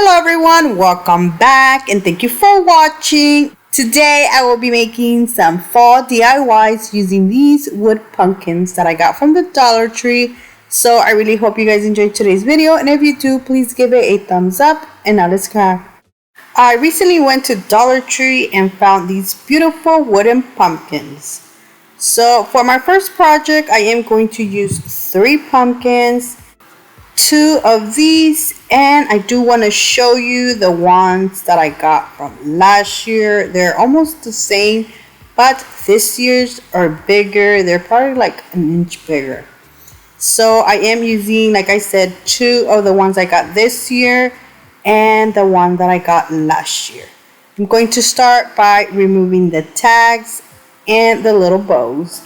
Hello everyone, welcome back and thank you for watching. Today I will be making some fall DIYs using these wood pumpkins that I got from the Dollar Tree. So I really hope you guys enjoyed today's video, and if you do, please give it a thumbs up. And now let's craft. I recently went to Dollar Tree and found these beautiful wooden pumpkins. So for my first project, I am going to use 3 pumpkins, 2 of these, and I do want to show you the ones that I got from last year. They're almost the same, but this year's are bigger. They're probably like an inch bigger. So I am using, like I said, 2 of the ones I got this year and the one that I got last year. I'm going to start by removing the tags and the little bows.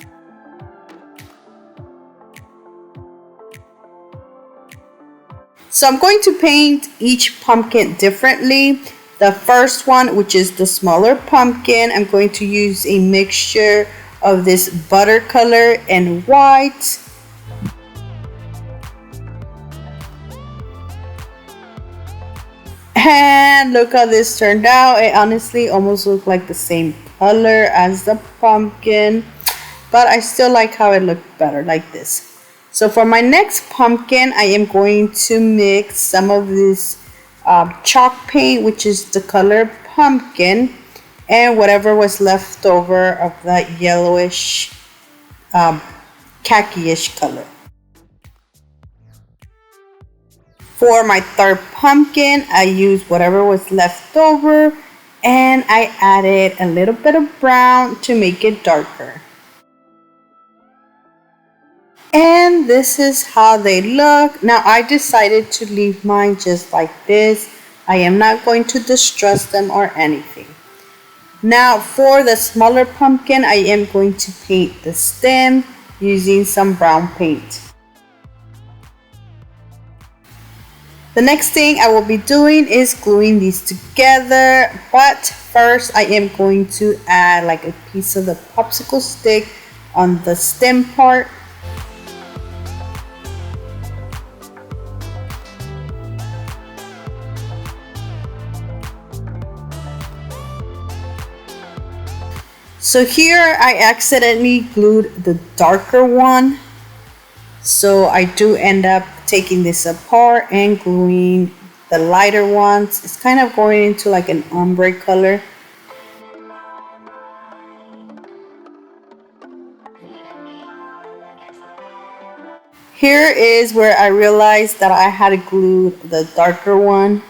So I'm going to paint each pumpkin differently. The first one, which is the smaller pumpkin, I'm going to use a mixture of this butter color and white. And look how this turned out. It honestly almost looked like the same color as the pumpkin, but I still like how it looked better like this. So for my next pumpkin, I am going to mix some of this chalk paint, which is the color pumpkin, and whatever was left over of that yellowish, khaki-ish color. For my third pumpkin, I used whatever was left over, and I added a little bit of brown to make it darker. And this is how they look. Now I decided to leave mine just like this. I am not going to distress them or anything. Now for the smaller pumpkin, I am going to paint the stem using some brown paint. The next thing I will be doing is gluing these together, but first I am going to add like a piece of the popsicle stick on the stem part. So here I accidentally glued the darker one. So I do end up taking this apart and gluing the lighter ones. It's kind of going into like an ombre color. Here is where I realized that I had to glue the darker one.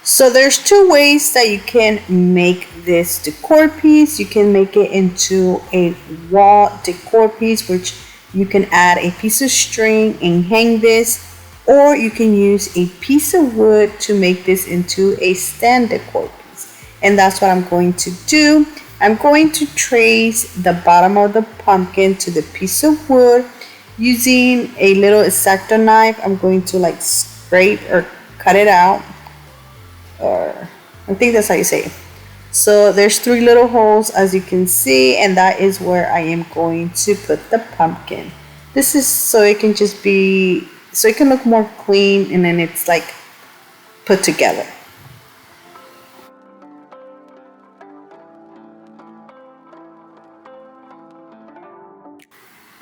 So there's 2 ways that you can make this decor piece. You can make it into a wall decor piece, which you can add a piece of string and hang this, or you can use a piece of wood to make this into a stand decor piece. And that's what I'm going to do. I'm going to trace the bottom of the pumpkin to the piece of wood using a little X-Acto knife. I'm going to like scrape or cut it out. Or I think that's how you say it. So there's 3 little holes, as you can see, and that is where I am going to put the pumpkin. This is so it can just be, so it can look more clean, and then it's like put together.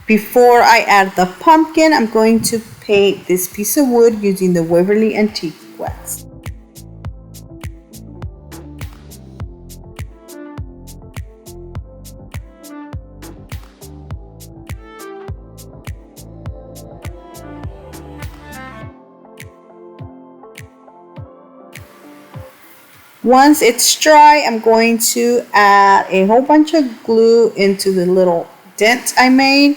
Before I add the pumpkin, I'm going to paint this piece of wood using the Waverly Antique wax. Once it's dry, I'm going to add a whole bunch of glue into the little dent I made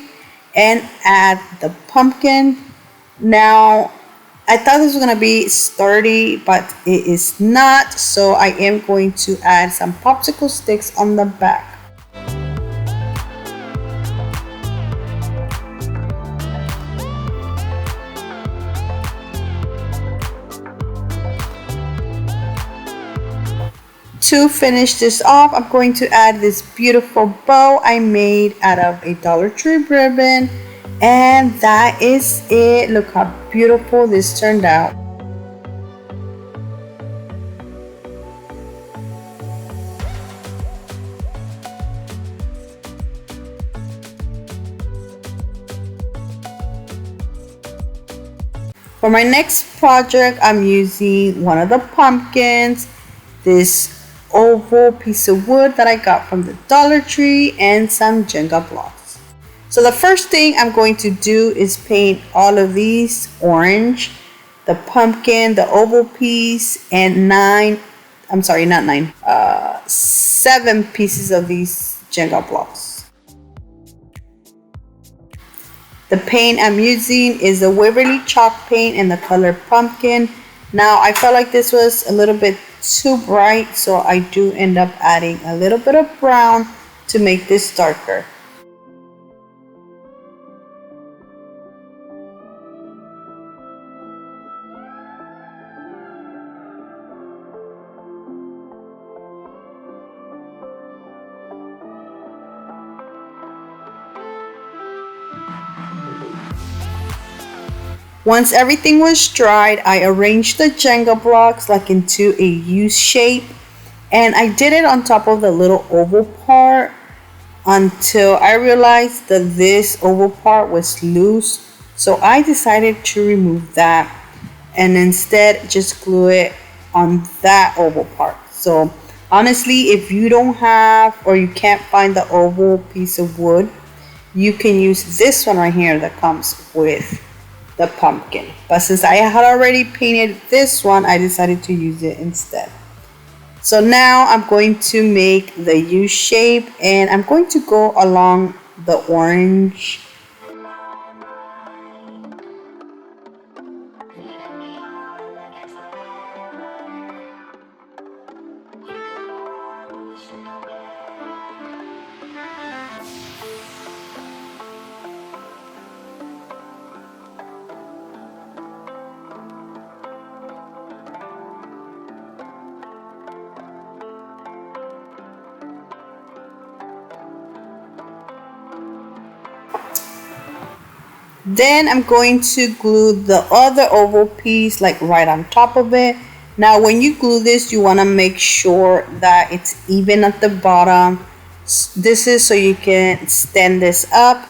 and add the pumpkin. Now, I thought this was going to be sturdy, but it is not. So I am going to add some popsicle sticks on the back. To finish this off, I'm going to add this beautiful bow I made out of a Dollar Tree ribbon. And that is it. Look how beautiful this turned out. For my next project, I'm using one of the pumpkins, this oval piece of wood that I got from the Dollar Tree, and some Jenga blocks. So the first thing I'm going to do is paint all of these orange, the pumpkin, the oval piece, and seven pieces of these Jenga blocks. The paint I'm using is the Waverly chalk paint in the color pumpkin. Now I felt like this was a little bit too bright, so I do end up adding a little bit of brown to make this darker. Once everything was dried, I arranged the Jenga blocks like into a U shape, and I did it on top of the little oval part until I realized that this oval part was loose. So I decided to remove that and instead just glue it on that oval part. So honestly, if you don't have or you can't find the oval piece of wood, you can use this one right here that comes with the pumpkin. But since I had already painted this one, I decided to use it instead. So now I'm going to make the U shape, and I'm going to go along the orange. Then I'm going to glue the other oval piece like right on top of it. Now when you glue this, you want to make sure that it's even at the bottom. This is so you can stand this up.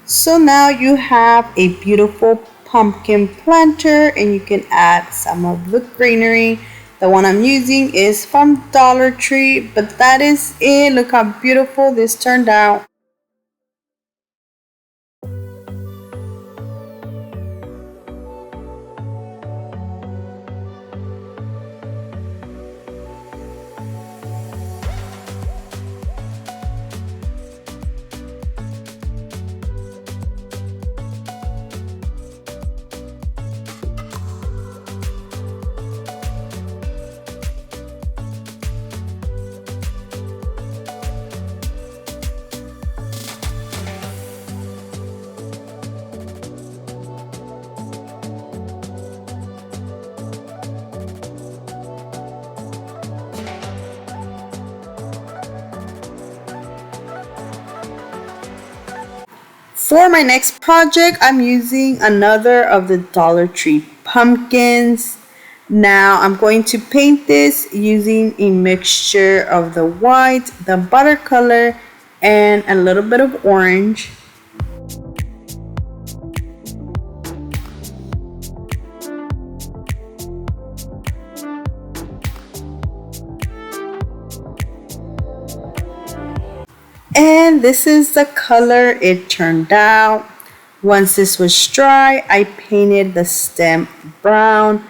So now you have a beautiful pumpkin planter, and you can add some of the greenery. The one I'm using is from Dollar Tree, but that is it. Look how beautiful this turned out. For my next project, I'm using another of the Dollar Tree pumpkins. Now I'm going to paint this using a mixture of the white, the butter color, and a little bit of orange. And this is the color it turned out. Once this was dry, I painted the stem brown.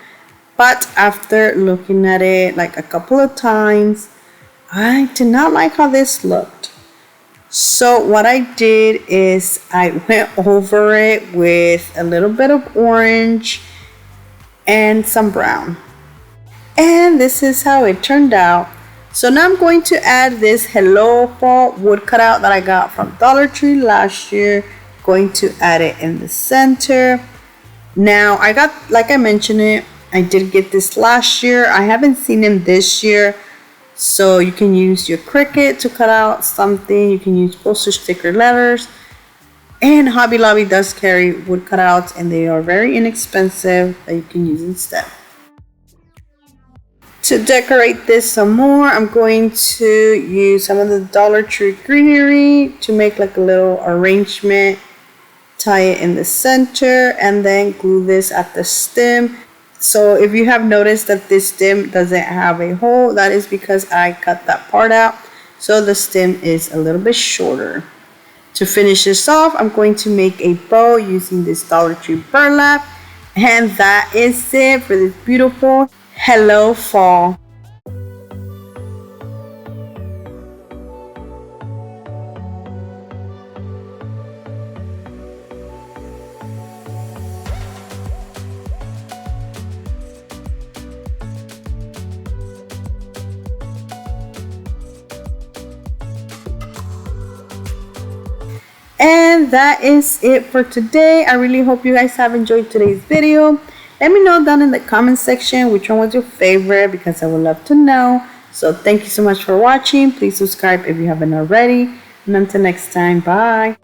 But after looking at it like a couple of times, I did not like how this looked. So what I did is I went over it with a little bit of orange and some brown. And this is how it turned out. So now I'm going to add this Hello Fall wood cutout that I got from Dollar Tree last year. Going to add it in the center. Now I got, like I mentioned it, I did get this last year. I haven't seen him this year. So you can use your Cricut to cut out something. You can use postage sticker letters. And Hobby Lobby does carry wood cutouts, and they are very inexpensive that you can use instead. To decorate this some more, I'm going to use some of the Dollar Tree greenery to make like a little arrangement. Tie it in the center and then glue this at the stem. So if you have noticed that this stem doesn't have a hole, that is because I cut that part out. So the stem is a little bit shorter. To finish this off, I'm going to make a bow using this Dollar Tree burlap. And that is it for this beautiful Hello Fall. And that is it for today. I really hope you guys have enjoyed today's video. Let me know down in the comment section which one was your favorite, because I would love to know. So thank you so much for watching. Please subscribe if you haven't already. And until next time, bye.